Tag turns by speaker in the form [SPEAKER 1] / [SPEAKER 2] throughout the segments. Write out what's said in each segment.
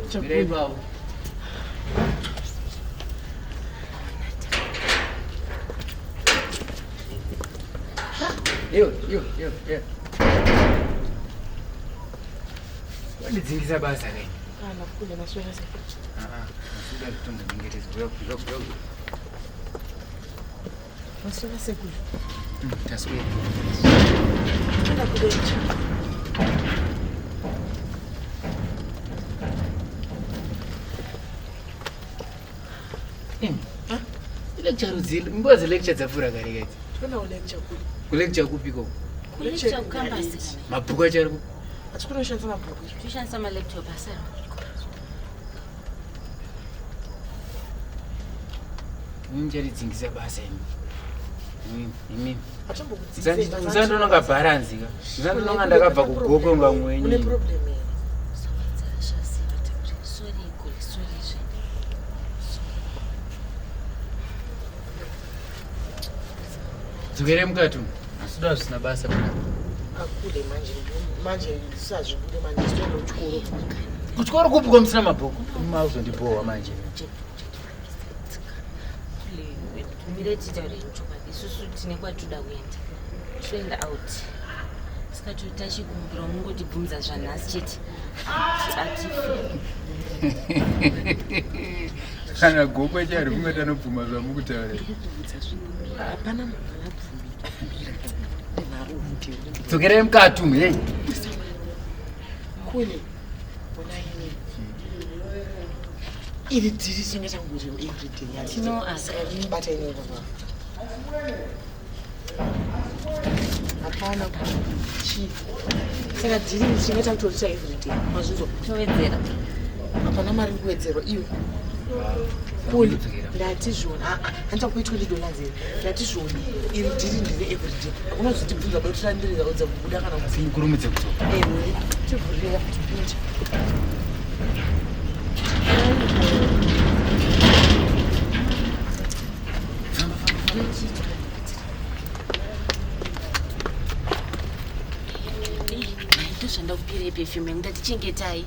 [SPEAKER 1] Chapula. Yo. Wandidzingiza basa ne.
[SPEAKER 2] Kana kule maswera se.
[SPEAKER 1] Masuda kutonda ningetezo. Yo.
[SPEAKER 2] Maswera se kule.
[SPEAKER 1] Taswira.
[SPEAKER 2] Kana kule.
[SPEAKER 1] Lecture uzile. Mbozi lecture dzafura kare gaiti.
[SPEAKER 2] Tona lecture kule.
[SPEAKER 1] Kulecture kupiko.
[SPEAKER 3] Lecture ukambasi.
[SPEAKER 1] Mabhuku achari ku.
[SPEAKER 2] Atikuna shanza mabhuku.
[SPEAKER 3] Tushanza ma laptop asara.
[SPEAKER 1] Munjaridzingisa basa imi.
[SPEAKER 2] Atombokudzingisa.
[SPEAKER 1] Nzandononga balance ka. Nzandononga ndakabva kugoko ngamwenyi.
[SPEAKER 2] Une problem here. Dzukere mukatu. Asuda zvisina basa pana. Akule manje sazvibude manje stoenda kuchikoro.
[SPEAKER 1] Kuchikoro kupi kwamusina mabhuku? Mauzondibowa manje.
[SPEAKER 3] Mireti tauri nchokwadi isusu tine kwatuda kuenda. Toenda out. Sikatoita chikumbiro mungotibvunza zvanhasi chete.
[SPEAKER 1] Kana gokwe chari kungati anobvuma zvamukutaura.
[SPEAKER 2] Hapana munhu akabvumira.
[SPEAKER 1] Dzokere mukatu hey.
[SPEAKER 2] Kule. Bona ini. Iri dziri singa changuri everyday yati.
[SPEAKER 3] Tino asa.
[SPEAKER 2] Bata ini baba. Hapana chi. Saka dziri singa changutorisa everyday. Mazvizo.
[SPEAKER 3] Towedzera.
[SPEAKER 2] Hapana mari kuwedzerwa iwe. Kule. Ndatizvona. Handichakuitwa $20 here. Ndatizvona. Iri dziri ndiri everyday. Unozotibvunza kuti tandirira udza kubuda kana
[SPEAKER 1] Sini kurumidze kutsoka.
[SPEAKER 2] ewe. Tivhurira kuti pinja.
[SPEAKER 3] Ndoshanda kupira perfume ndatichengetai.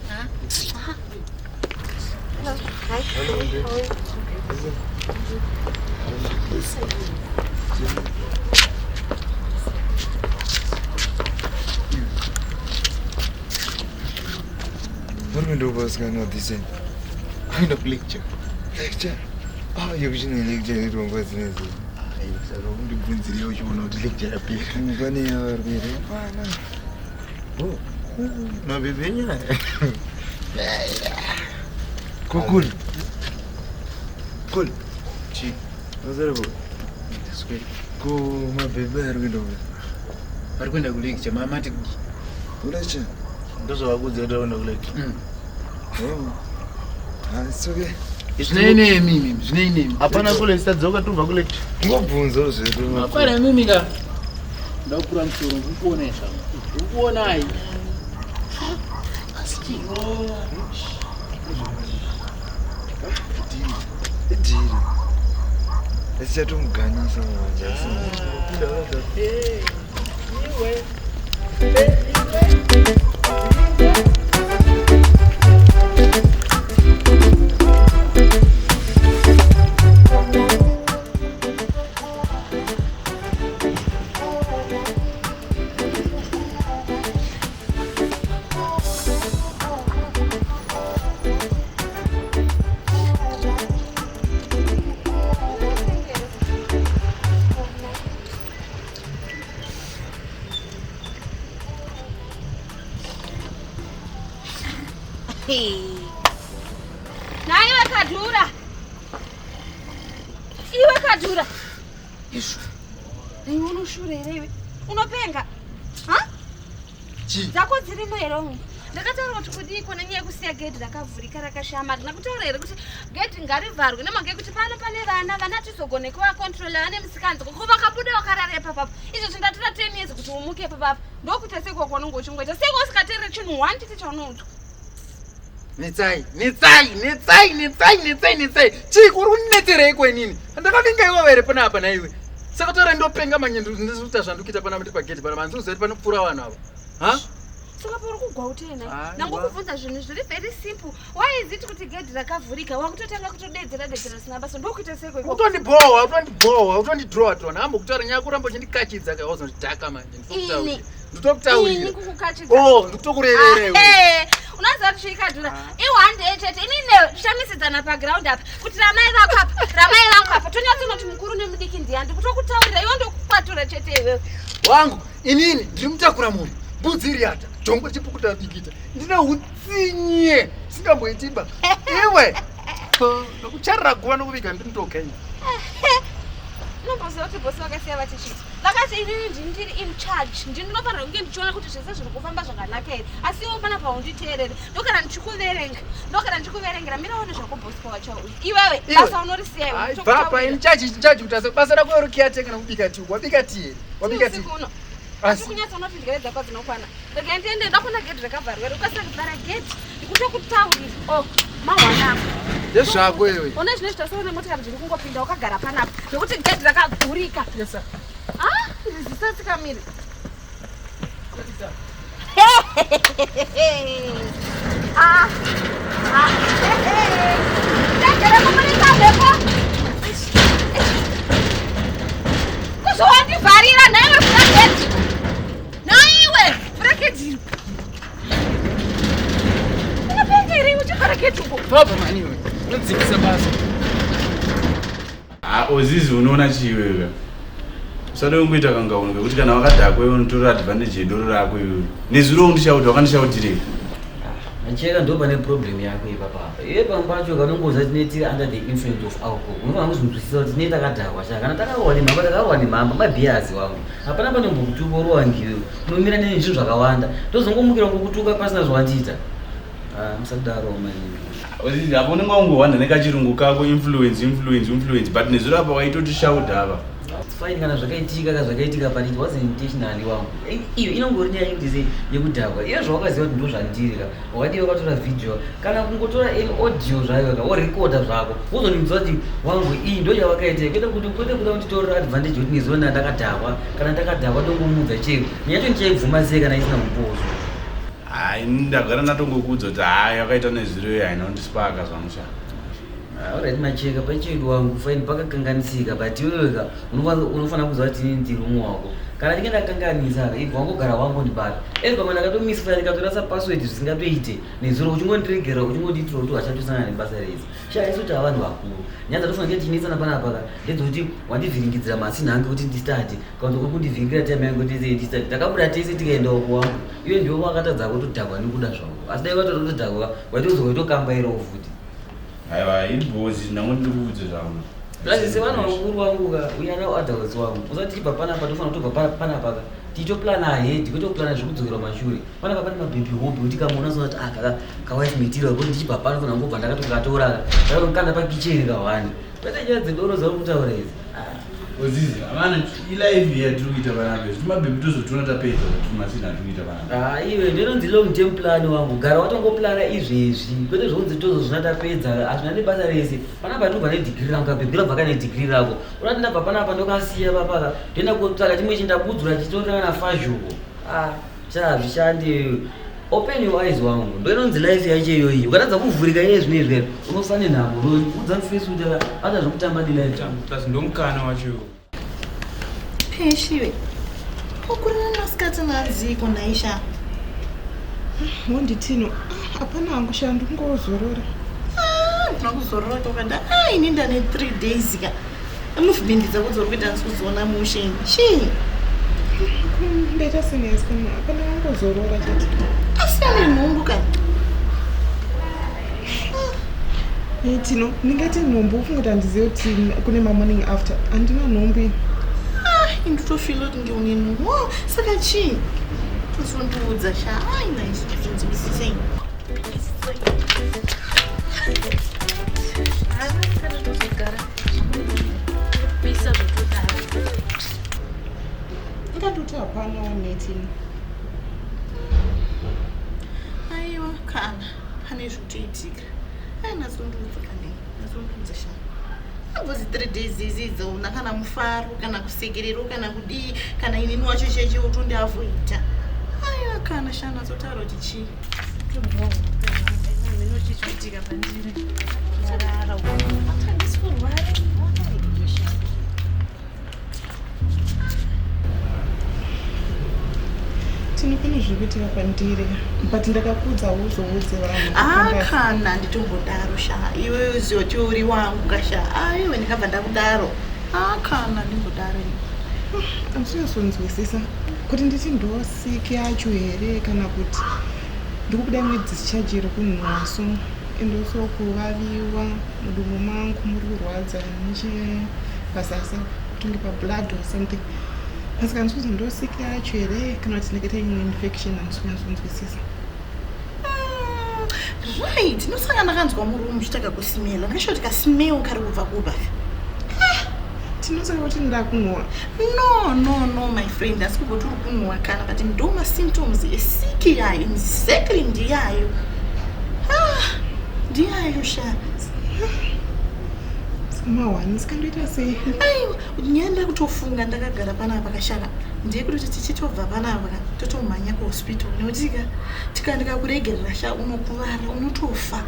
[SPEAKER 4] What am I doing what's going on this end? Kind of lecture. Lecture? Oh, you've seen a lecture it won't was in it. I don't the Bunzi you know the lecture appear. I'm funny or be oh. No baby. Cool. Cool. Chi. What's that about?
[SPEAKER 1] That's great.
[SPEAKER 4] Go my baby are we doing?
[SPEAKER 1] Vari kuenda kulecture mama ati
[SPEAKER 4] Lecture.
[SPEAKER 5] Ndozo wakudza ona kulecture.
[SPEAKER 4] Oh. It's okay.
[SPEAKER 1] zvine mimi zvine
[SPEAKER 5] Hapana kule sitadzoka tubva kulecture.
[SPEAKER 4] Ngobvunza zvedu.
[SPEAKER 1] makwara mimi ka ndakura musoro ukuona izvo ukuona ai
[SPEAKER 4] Idiri. Esichatomuganyisa manje asi.
[SPEAKER 1] iwe
[SPEAKER 3] Naiwe kadhura. Iwe kadhura.
[SPEAKER 4] Ishu.
[SPEAKER 3] Iwe unoshure here. Unopenga. Ha?
[SPEAKER 4] Chi.
[SPEAKER 3] Dzako dzirimo here umwe. Ndakataura kuti kudiko nenyaya yekusiya gate rakavhurika rakashama. Ndakutaura here kuti gate ngarivharwe nemage kuti pano pane vana tizogone kuvakontrola vane musikanzi. Ko vakabuda vakarara ipapo. Izvo zvindatira 10 years kuti umuke ipapo. Ndokuti seko kwanongo uchingoita. Seko usikateerera chinhu 1 titi chaunoitwa.
[SPEAKER 1] Netsai. Chiki uri kunetserei kwenini? Ndakavinga iwe here panapa naiwe. Saka tora ndopenga manyendo ndizvita zvandikuita pana kuti pagate pana manzi uzoti panopfura vanhu ava. Ha?
[SPEAKER 3] saka pauri kugwa utena ndangokubvunza zvinhu zviri very simple. Why is it kuti gedhi rakavhurika wakutotanga kutodedzera sina basa ndokuita seko iko
[SPEAKER 1] utondidrowa tona hambo kutaura nyaya kuramba uchindikachidza kauzondidhaka manje
[SPEAKER 3] ini kukukachidza
[SPEAKER 1] ndikutokurererewe
[SPEAKER 3] unoziva kuti zvikadhura i1 chete inine shamisedzana paground apa kuti ramai vangu apa tonyatsonoti mukuru nemudiki ndiyandi kutokutaurira iwo ndokukwatura chete iwewe
[SPEAKER 1] wangu inini ndiri mutakura munhu mbudzi iri yata jongwe chipukuta bikita ndina utsinye singamboitiba iwe nokucharira guva nokuviga ndinotokenya
[SPEAKER 3] unomboziva kuti bosi vakasiya vachishita vakati inini ndiri in charge ndinofanira kunge ndichiona kuti zvese zviri kufamba zvakanaka here asi iwo pana paunditeerere ndokana ndichikuverengera miraone zvako bosi pawachauya iwewe basa unorisiya
[SPEAKER 1] inchaji kuti basa rako yorokiyateka nokubika tii wabika tii
[SPEAKER 3] asi kunyatsonoti njere dzako dzinokwana rega ndiende ndakona gedhi rakavharwera ukasina kuvhara gedhi ndikutokutaurira mawanako
[SPEAKER 1] ndezvako iwe
[SPEAKER 3] ona zvine zvitasoona nemotikari dziri kungopinda wakagara panapa nekuti gedhi rakavhurika rizisatikamiri tegerekomunikazeko kuzowandivharira naiwe furagedhi naiwe furagedhi inapengeri uchifuragedhi uko
[SPEAKER 1] baba maniwe unodzikisa basa
[SPEAKER 6] ozizi unoona chiiweka usade kungoita kangaunu ngekuti kana wakadhakwa iwe unotora advantage yedoro rako iwe nezuro undishauta wakandishautirei
[SPEAKER 7] Nacheka ndo pane problem yako ipapa. Iye pambacho kanongoza tineti under the influence of alcohol. Unofanira kuzvinzwisisa kuti tineti takadhakwa chaka. Kana takawa nemamba mabhiyazi wangu. Hapana panombokutuka ngiwe. Unomira nezvinhu zvakawanda. Tozongomukira ngokutuka pasina zvawandiita. Musadaro mani.
[SPEAKER 6] Ozizi apo unenge ungowana nekachirungu kako influence but nezuro apa waitoti shauta apa.
[SPEAKER 7] It's fine kana zvakaitika but it wasn't intentionally wangu. Iyo inongori nyaya yekuti yekudhakwa. Iyo zvawakaziva kuti ndozvandirika. Wakadiwa wakatora video kana kungotora audio zvayo ka worecorda zvako. Wozonimudza kuti wangu iyi ndo yawakaita. Kwete kuda kutitorera advantage kuti nezona ndakadhakwa kana ndakadhakwa ndongomudza chero. Nyacho ndichaibvuma sei kana isina muposo.
[SPEAKER 6] Ndagara natongokudza kuti yakaita nezuro iyo inondisipaka zvamusha.
[SPEAKER 7] Alright macheka pachedu wangu fine pakakanganisika but iweka unofanira kuziva kuti ndiri umwe wako kana ndinge ndakanganisa ibva wangogara wangu ndibata pamwe ndakatomisifaya ndikatorasa password zvisingatoite nezuro uchingondiregera uchingondiitira kuti wachatosangana nebasa rese shaiso kuti havanhu vakuru nyaya dzatofanira kuti tinesana panapa ndedzekuti wandivhiringidzira masi nhange kuti ndistati kana kuri kundivhiringira time yangu tese ndistati takabuda tese tikaendawo kuwangu iwe ndiwo wakatadzako kutodhakwa nekuda zvako asi dai watotodhakwa waitozoitokambairawo futi
[SPEAKER 6] aiwa ibhozi ndangondikuudze zvangu
[SPEAKER 7] plazise vana vakuru vangu ka uyana adults wangu usati tibva panapa tofanira kutobva panapa tichoplana ahead kwete kuplana zvekudzokera mashure panapa pane mabhebi hope kuti kamona zoti kawife material kuti ndichibva pano kana ngobva ndakatokatora ndakatokanda pakicheni kawani kwete nyaya dzedoro dzakutaura idzi
[SPEAKER 6] ozizi amana ilive yatiri kuita panapa zviti mabhebi tozotiona tapedza kuti masina atiri kuita panapa
[SPEAKER 7] iwe ndinonzi long term plan wangu gara watongoplana izvezvi kwete zvonzi tozozvina tapedza hazvina nebasa rese panapa ndobva nedigiri rangu kabhebi rabva kane digiri rako unati ndabva panapa ndokasiya papaka ndoenda kotsvaka chimwe chindabudzura chitorana nafazhuko chazvishande open your eyes wangu ndoinonzi life yacho iyoyi ukatadza kuvhurika iye zvine zvere unofane nhamo udza mufesi kuti ata zvokutamba dilife
[SPEAKER 8] plus ndomukana wacho
[SPEAKER 9] peshiwe ukurina masikati nadziko naisha wonditino hapana hangu shandu kungozorora ndinokuzorora tokanda ini ndane 3 days ka amuvhibindidza kudzori kuita ndisikuzoona musheni chii ndaita senesi kana hapana kungozorora chete asi ane nhumbu kani tino ndingati nhumbu ufunga kuti handizive kuti kune mamorning after handina nhumbu ini nditofila kuti ngeune nhumbu saka chii tozondiudza sha naizvozvinzibisisei ngatoti hapana netini aiwa kana pane zvotoitika nazondiudza kanei nazondiudza sha ambozi 3 days izidzo kana mufaro kana kusekerero kana kudii kana inini wacho cheche utondiavhoita aiwa kana shana zotaura kuti chii
[SPEAKER 2] Minochichoitika pandiri.
[SPEAKER 9] Sarara handisi kurwara.
[SPEAKER 2] Tinofana zvekuitika pandiri but ndakakudza uzoudze vanhu.
[SPEAKER 9] Kana nditombodaro sha iwe uziva kuti uri wangu kasha aiwe ndikabva ndakudaro kana ndimbodaro
[SPEAKER 2] andinazonzwisisa kuti nditi ndosiki yacho here kana kuti ndikubuda nedischarge iri kunhwaso endoso kuvaviwa mudumo mangu muri kurwadza nechepazasi kutonge pablood or something asi kana ndikuti ndosiki yacho here kana kuti ndikaita imwe infection handisonzwisisa.
[SPEAKER 9] Right, ndosaka ndakanzwa muri muchitaka kusimela ndakashoti kasimeo kari kubva kuba
[SPEAKER 2] tinosaka kuti ndakunwa.
[SPEAKER 9] No my friend, asi kubva turi kunwa kana but ndoma symptoms esiki yayo exactly ndiyayo ndiyayo sha
[SPEAKER 2] mawani sikandoita sei.
[SPEAKER 9] aiwa nyanda kutofunga ndakagara panapa kashaka ndiye kuti tichitobva panapa totomhanya kuhospital nekutika tikandika kuregerera sha unokuvara unotofa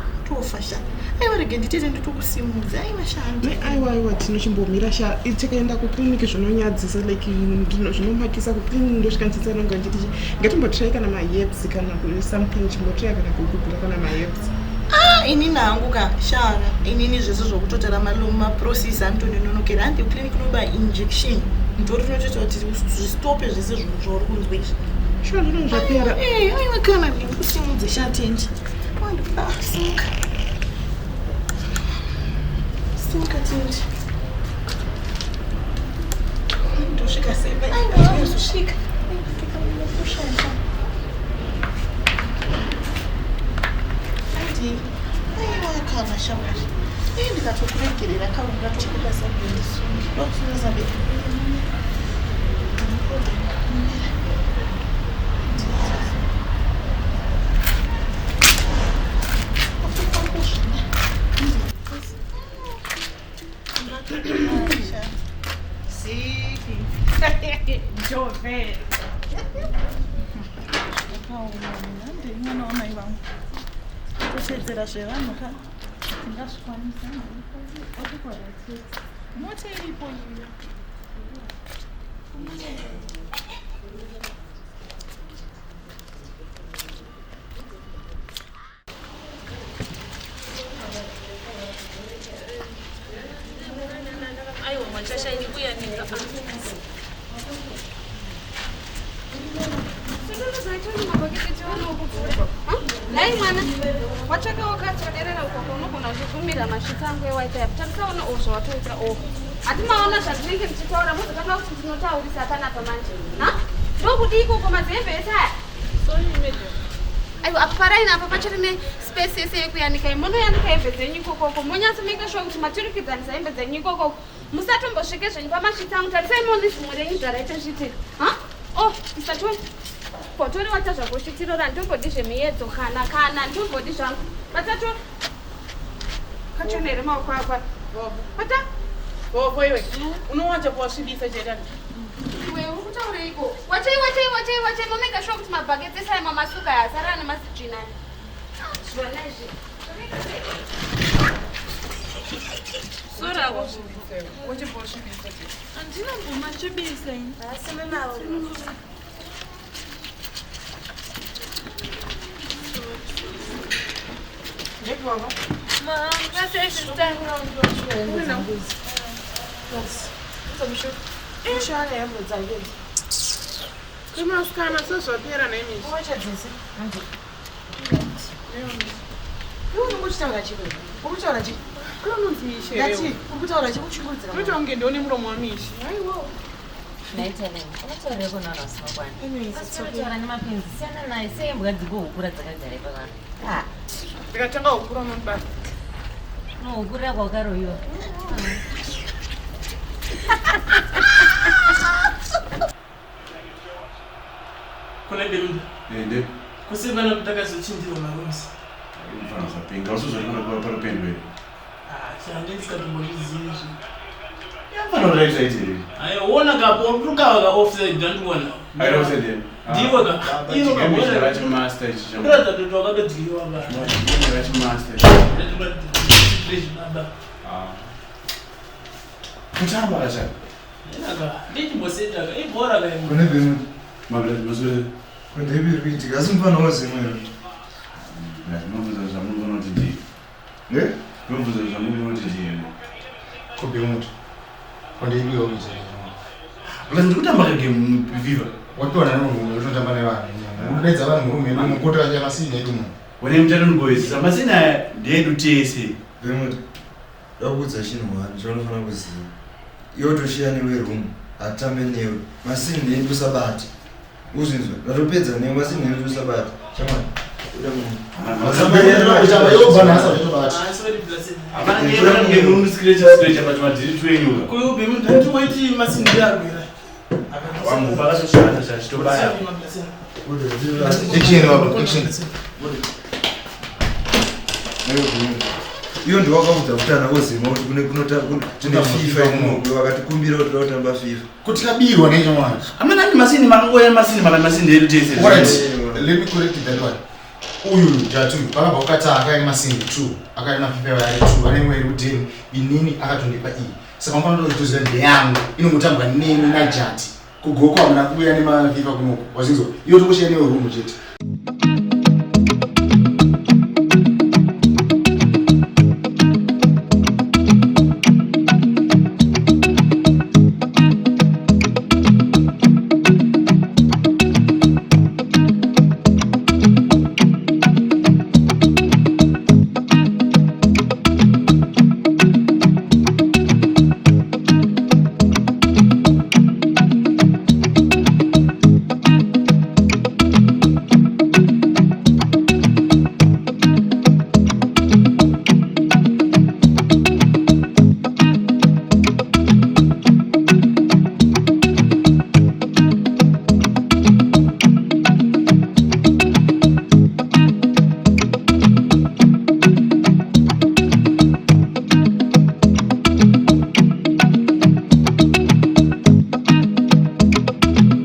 [SPEAKER 9] sha aiwa rege nditete nditokusimudza aiwa shandi
[SPEAKER 2] aiwa tinochimbomira sha tikaenda kukliniki zvinonyadzisa like zvinomakisa kukliniki ndosvikanisisa nonga nditi ngatimbotrai kana maherbs kana something chimbotrai kana kugugura kana maherbs.
[SPEAKER 9] Inini hangu kashaka inini zvese zvokutotara maprocess antononokera andi clinic noba injection ndori rinotoita kuti zvistope zvese zvinhu zvauri kunzwa izvi
[SPEAKER 2] sure ndino zvapera.
[SPEAKER 9] aiwa kana ndikusimudze shatendi simuka tendi ndosvika sepa aiwazosvika kushaisha aiwa kana shamari ndikatokuregerera kaunga tokuda sabenisungi ndokusuna sabeni Jove. Mwana wamai vangu toshedzera zvevanhu ka ndingasvikwanisa mota iripo iyo
[SPEAKER 3] aiwa mwachashaini kuyanika Nai mwana, wachaka wakati waderera ukoko unogona kuzvigumira masvitsa angu eWiFi. Tarisaona ozvo watoita oho. Hatimaona zvandinenge ndichitaura muzotanga kuti ndinotaurisa panapa manje. Ndokudi ikoko mazembe ese aya. Aiwa apa paraini apa pachiri nespace yese yekuyanika. Munoyanika hembe dzenyu ikokoko. Monyatso make sure kuti maturikidzanisa hembe dzenyu ikokoko. Musatombosvike zvenyu pamasvitsa angu. Tarisai muone zimwe renyu zvaraita zviitira. Oh, isatoni. Potori wataza kushitirora ndombodi zvemiedzo kana ndombodi zvangu vatatu kachonere maoko akwa ata
[SPEAKER 2] Vovo iwe unowacha kuwasvibisa chedani
[SPEAKER 3] iwe uri kutaureiko wachai momeka sure kuti mabhaketi ese mamasuka yazara nemasijina zvona izvi
[SPEAKER 2] sorako wachimboasvibisa
[SPEAKER 9] handina mbomachibisa
[SPEAKER 3] asi memavo
[SPEAKER 2] Ndekuvava? Mushana hembe dzake. Kumasikana sezvapera nemisi. Wacha dzese. Iwe ungochitaura chiko. Ukutaura chiko. Unonzi mishe. Ngati ukutaura chiko uchingodzera. Unoita unge ndione muromo wamishe. Aiwo.
[SPEAKER 8] Naitene. Unotaura kuna vasikana. Unotaura nemapenzi. Siyana naye sembwa dzikuhukura dzakagara pavana.
[SPEAKER 2] Ndikatanga hukura unondibata.
[SPEAKER 8] Hukura kwakaroyiwa.
[SPEAKER 6] Kone Belinda. Ende.
[SPEAKER 10] Kusevana kutakazochinjira marumsi.
[SPEAKER 6] Mfana sapinga usuzori kuna kwa paro pendwe.
[SPEAKER 10] Chande ndikatomborizivi.
[SPEAKER 6] Anoraita ite.
[SPEAKER 10] Aiona kapo tukava ka offside ndandikuona.
[SPEAKER 6] Ayi offside.
[SPEAKER 10] Ndiwe ka. Iyo ka
[SPEAKER 6] Mimi
[SPEAKER 10] bona
[SPEAKER 6] rachi master ichi.
[SPEAKER 10] ndata toto akadodikwa ba.
[SPEAKER 6] Mimi rachi master. Kutamba kacha.
[SPEAKER 10] Enaka ndichimboseta ka ibhora ka imwe.
[SPEAKER 4] Kune bemu.
[SPEAKER 6] Mabla mazwe.
[SPEAKER 4] Kune biru kuitika asi mfana wazimwe.
[SPEAKER 6] Mvuza zvamunhu unoti ndi.
[SPEAKER 4] Eh?
[SPEAKER 6] Mvuza zvamunhu unoti ndi.
[SPEAKER 5] Kobe mutu. Kwande ibi obize.
[SPEAKER 6] Bula ndikutamba ka game Viva.
[SPEAKER 5] Watu na munhu unotamba ne vanhu. Unodedza vanhu murume mukota ya masini yedu munhu.
[SPEAKER 6] Wene mutatu ngoyisa masina ndedu tese.
[SPEAKER 4] Bemuti. Ndakudza chinhu mwana chonofana kuziva. Yotoshiya newe room atambe newe. Masini yedu sabati. Uzvinzwa. Ndatopedza newe masini yedu sabati. Chamani. Iyo ndio wakaudza kutana wozima kuti kune FIFA inoku wakatikumbira kuti totamba FIFA.
[SPEAKER 5] Kuti kabirwa necho mwana.
[SPEAKER 6] Amana ndi masini makangoya masini ndedu tese.
[SPEAKER 5] Let me correct that one. Uyu jatu baba ukataka yani masini 2 akali na FIFA ya 2 anemwe rudeni inini akatondipa iyi. Saka mfano ndo itozi ndi yangu inongotambwa nini na jati. Kugoko amana kuya ne ma FIFA kunoko. Wazinzo. Iyo tokushiya newe room chete.